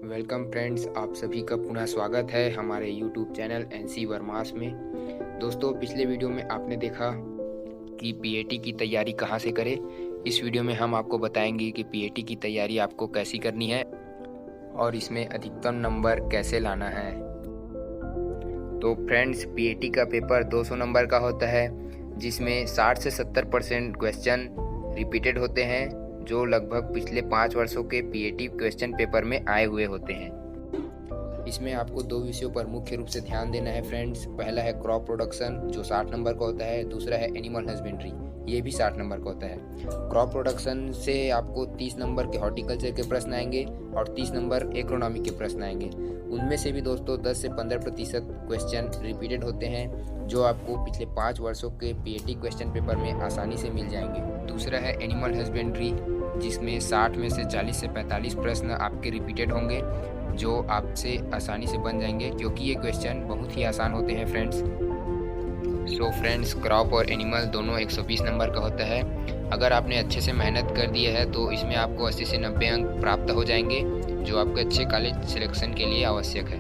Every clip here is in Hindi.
वेलकम फ्रेंड्स, आप सभी का पुनः स्वागत है हमारे यूट्यूब चैनल एनसी वर्मास में। दोस्तों, पिछले वीडियो में आपने देखा कि पीएटी की तैयारी कहां से करें। इस वीडियो में हम आपको बताएंगे कि पीएटी की तैयारी आपको कैसी करनी है और इसमें अधिकतम नंबर कैसे लाना है। तो फ्रेंड्स, पीएटी का पेपर 200 नंबर का होता है, जिसमें 60 से 70% क्वेश्चन रिपीटेड होते हैं, जो लगभग पिछले 5 वर्षों के पीएटी क्वेश्चन पेपर में आए हुए होते हैं। इसमें आपको 2 विषयों पर मुख्य रूप से ध्यान देना है फ्रेंड्स। पहला है क्रॉप प्रोडक्शन, जो 60 नंबर का होता है। दूसरा है एनिमल हस्बेंड्री, ये भी 60 नंबर का होता है। क्रॉप प्रोडक्शन से आपको 30 नंबर के हॉर्टिकल्चर के प्रश्न आएंगे और 30 नंबर एग्रोनॉमी के प्रश्न आएंगे। उनमें से भी दोस्तों 10 से 15% क्वेश्चन रिपीटेड होते हैं, जो आपको पिछले 5 वर्षों के पीएटी क्वेश्चन पेपर में आसानी से मिल जाएंगे। दूसरा है एनिमल हस्बेंड्री, जिसमें 60 में से 40 से 45 प्रश्न आपके रिपीटेड होंगे, जो आपसे आसानी से बन जाएंगे, क्योंकि ये क्वेश्चन बहुत ही आसान होते हैं फ्रेंड्स। सो फ्रेंड्स, क्रॉप और एनिमल दोनों 120 नंबर का होता है। अगर आपने अच्छे से मेहनत कर दी है तो इसमें आपको 80 से 90 अंक प्राप्त हो जाएंगे, जो आपके अच्छे कॉलेज सिलेक्शन के लिए आवश्यक है।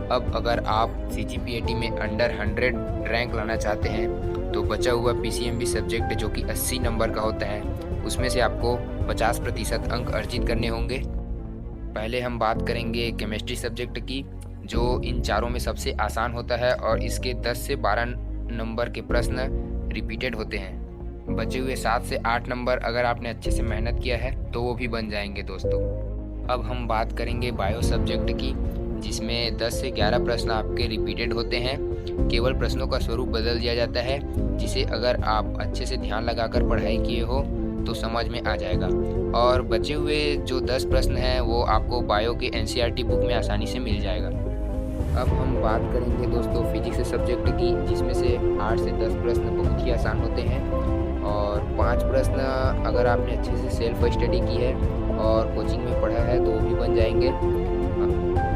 अब अगर आप सीजीपीएटी में अंडर 100 रैंक लाना चाहते हैं तो बचा हुआ पीसीएमबी सब्जेक्ट, जो कि 80 नंबर का होता है, उसमें से आपको 50% अंक अर्जित करने होंगे। पहले हम बात करेंगे केमिस्ट्री सब्जेक्ट की, जो इन चारों में सबसे आसान होता है और इसके 10 से 12 नंबर के प्रश्न रिपीटेड होते हैं। बचे हुए 7 से 8 नंबर अगर आपने अच्छे से मेहनत किया है तो वो भी बन जाएंगे दोस्तों। अब हम बात करेंगे बायो सब्जेक्ट की, जिसमें 10 से 11 प्रश्न आपके रिपीटेड होते हैं। केवल प्रश्नों का स्वरूप बदल दिया जाता है, जिसे अगर आप अच्छे से ध्यान लगाकर पढ़ाई किए हो तो समझ में आ जाएगा। और बचे हुए जो 10 प्रश्न हैं वो आपको बायो के एनसीईआरटी बुक में आसानी से मिल जाएगा। अब हम बात करेंगे दोस्तों फिजिक्स सब्जेक्ट की, जिसमें से 8 से 10 प्रश्न बहुत ही आसान होते हैं और 5 प्रश्न अगर आपने अच्छे से सेल्फ स्टडी की है और कोचिंग में पढ़ा है तो वो भी बन जाएंगे।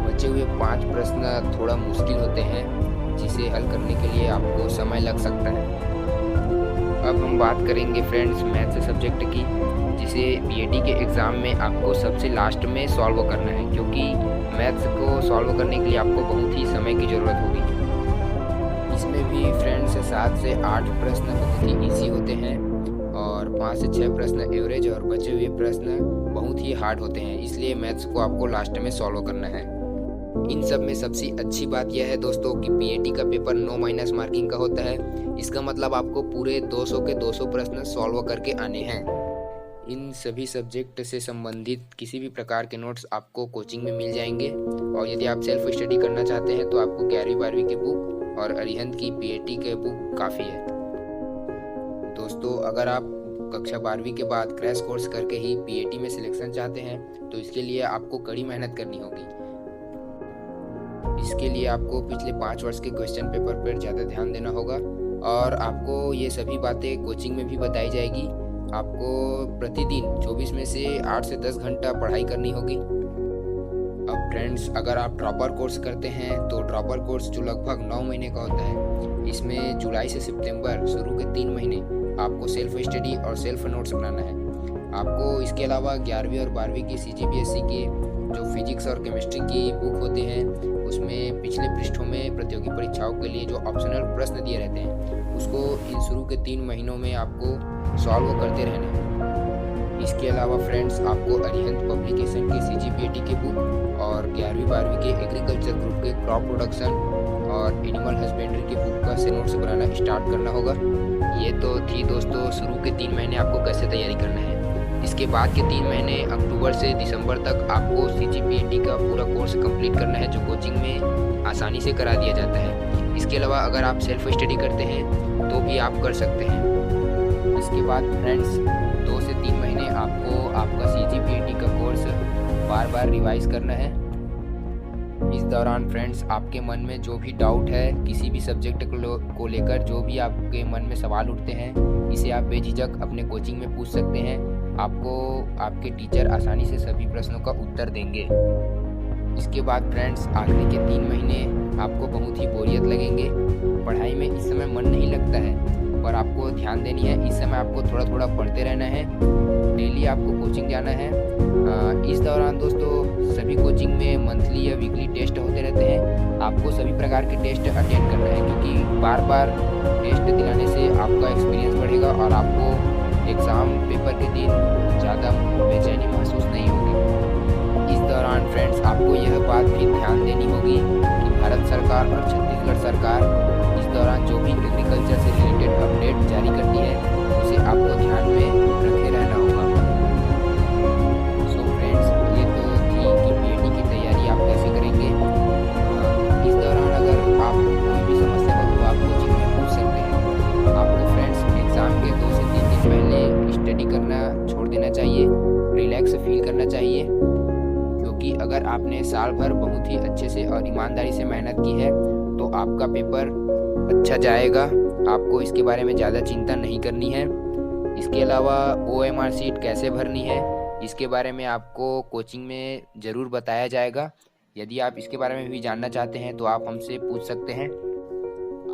बचे हुए 5 प्रश्न थोड़ा मुश्किल होते हैं, जिसे हल करने के लिए आपको समय लग सकता है। अब हम बात करेंगे फ्रेंड्स मैथ्स सब्जेक्ट की, जिसे पीएटी के एग्ज़ाम में आपको सबसे लास्ट में सॉल्व करना है, क्योंकि मैथ्स को सॉल्व करने के लिए आपको बहुत ही समय की ज़रूरत होगी। इसमें भी फ्रेंड्स 7 से 8 प्रश्न बहुत ही ईजी होते हैं और 5 से 6 प्रश्न एवरेज और बचे हुए प्रश्न बहुत ही हार्ड होते हैं, इसलिए मैथ्स को आपको लास्ट में सॉल्व करना है। इन सब में सबसे अच्छी बात यह है दोस्तों कि पीएटी का पेपर नो माइनस मार्किंग का होता है। इसका मतलब आपको पूरे 200 के 200 प्रश्न सॉल्व करके आने हैं। इन सभी सब्जेक्ट से संबंधित किसी भी प्रकार के नोट्स आपको कोचिंग में मिल जाएंगे और यदि आप सेल्फ स्टडी करना चाहते हैं तो आपको 11वीं 12वीं की बुक और अरिहंत की पीएटी के बुक काफ़ी है। दोस्तों, अगर आप कक्षा 12वीं के बाद क्रैश कोर्स करके ही पीएटी में सिलेक्शन चाहते हैं तो इसके लिए आपको कड़ी मेहनत करनी होगी। इसके लिए आपको पिछले 5 वर्ष के क्वेश्चन पेपर पर ज़्यादा ध्यान देना होगा और आपको ये सभी बातें कोचिंग में भी बताई जाएगी। आपको प्रतिदिन 24 में से 8 से 10 घंटा पढ़ाई करनी होगी। अब फ्रेंड्स, अगर आप ड्रॉपर कोर्स करते हैं तो ड्रॉपर कोर्स जो लगभग 9 महीने का होता है, इसमें जुलाई से सितंबर शुरू के 3 महीने आपको सेल्फ स्टडी और सेल्फ नोट्स बनाना है। आपको इसके अलावा 11वीं और 12वीं की सीजीपीएससी के जो फिजिक्स और केमिस्ट्री की बुक होते हैं, उसमें पिछले पृष्ठों में प्रतियोगी परीक्षाओं के लिए जो ऑप्शनल प्रश्न दिए रहते हैं, उसको इन शुरू के 3 महीनों में आपको सॉल्व करते रहना है। इसके अलावा फ्रेंड्स, आपको अरिहंत पब्लिकेशन के सीजीपीएटी की बुक और 11वीं 12वीं के एग्रीकल्चर ग्रुप के क्रॉप प्रोडक्शन और एनिमल हस्बेंड्री की बुक का से नोट्स बनाना स्टार्ट करना होगा। ये तो थी दोस्तों शुरू के 3 महीने आपको कैसे तैयारी करना है। इसके बाद के 3 महीने अक्टूबर से दिसंबर तक आपको सीजीपीएटी का पूरा कोर्स कंप्लीट करना है, जो कोचिंग में आसानी से करा दिया जाता है। इसके अलावा अगर आप सेल्फ स्टडी करते हैं तो भी आप कर सकते हैं। इसके बाद फ्रेंड्स 2 से 3 महीने आपको आपका सीजीपीएटी का कोर्स बार बार रिवाइज करना है। इस दौरान फ्रेंड्स आपके मन में जो भी डाउट है, किसी भी सब्जेक्ट को लेकर जो भी आपके मन में सवाल उठते हैं, इसे आप बेझिझक अपने कोचिंग में पूछ सकते हैं। आपको आपके टीचर आसानी से सभी प्रश्नों का उत्तर देंगे। इसके बाद फ्रेंड्स आखिरी के 3 महीने आपको बहुत ही बोरियत लगेंगे। पढ़ाई में इस समय मन नहीं लगता है, पर आपको ध्यान देनी है। इस समय आपको थोड़ा थोड़ा पढ़ते रहना है, डेली आपको कोचिंग जाना है। इस दौरान दोस्तों सभी सभी कोचिंग में मंथली या वीकली टेस्ट होते रहते हैं। आपको सभी प्रकार के टेस्ट अटेंड करना है, क्योंकि बार बार टेस्ट दिलाने से आपका एक्सपीरियंस बढ़ेगा और आपको एग्ज़ाम पेपर के दिन ज़्यादा बेचैनी महसूस नहीं होगी। इस दौरान फ्रेंड्स आपको यह बात भी ध्यान देनी होगी कि भारत सरकार और छत्तीसगढ़ सरकार इस दौरान जो भी एग्रीकल्चर से रिलेटेड अपडेट जारी करती है उसे आपको ध्यान में रखे रहना होगा। सो फ्रेंड्स, ये तो थी कि पीएटी की तैयारी आप कैसे करेंगे। इस दौरान अगर आप कोई भी समस्या हो तो आप कोचिंग में पूछ सकते हैं। आपको फ्रेंड्स एग्ज़ाम के 2 से 3 दिन पहले स्टडी करना छोड़ देना चाहिए, रिलैक्स फील करना चाहिए, क्योंकि अगर आपने साल भर बहुत ही अच्छे से और ईमानदारी से मेहनत की है तो आपका पेपर अच्छा जाएगा। आपको इसके बारे में ज़्यादा चिंता नहीं करनी है। इसके अलावा OMR सीट कैसे भरनी है इसके बारे में आपको कोचिंग में ज़रूर बताया जाएगा। यदि आप इसके बारे में भी जानना चाहते हैं तो आप हमसे पूछ सकते हैं।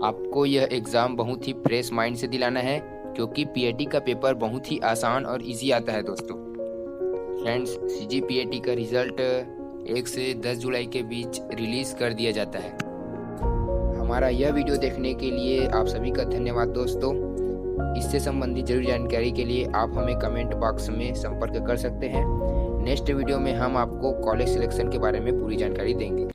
आपको यह एग्ज़ाम बहुत ही फ्रेश माइंड से दिलाना है, क्योंकि पीएटी का पेपर बहुत ही आसान और इजी आता है दोस्तों। फ्रेंड्स, CGPAT का रिज़ल्ट 1 से 10 जुलाई के बीच रिलीज़ कर दिया जाता है। हमारा यह वीडियो देखने के लिए आप सभी का धन्यवाद दोस्तों। इससे संबंधित जरूरी जानकारी के लिए आप हमें कमेंट बॉक्स में संपर्क कर सकते हैं। नेक्स्ट वीडियो में हम आपको कॉलेज सिलेक्शन के बारे में पूरी जानकारी देंगे।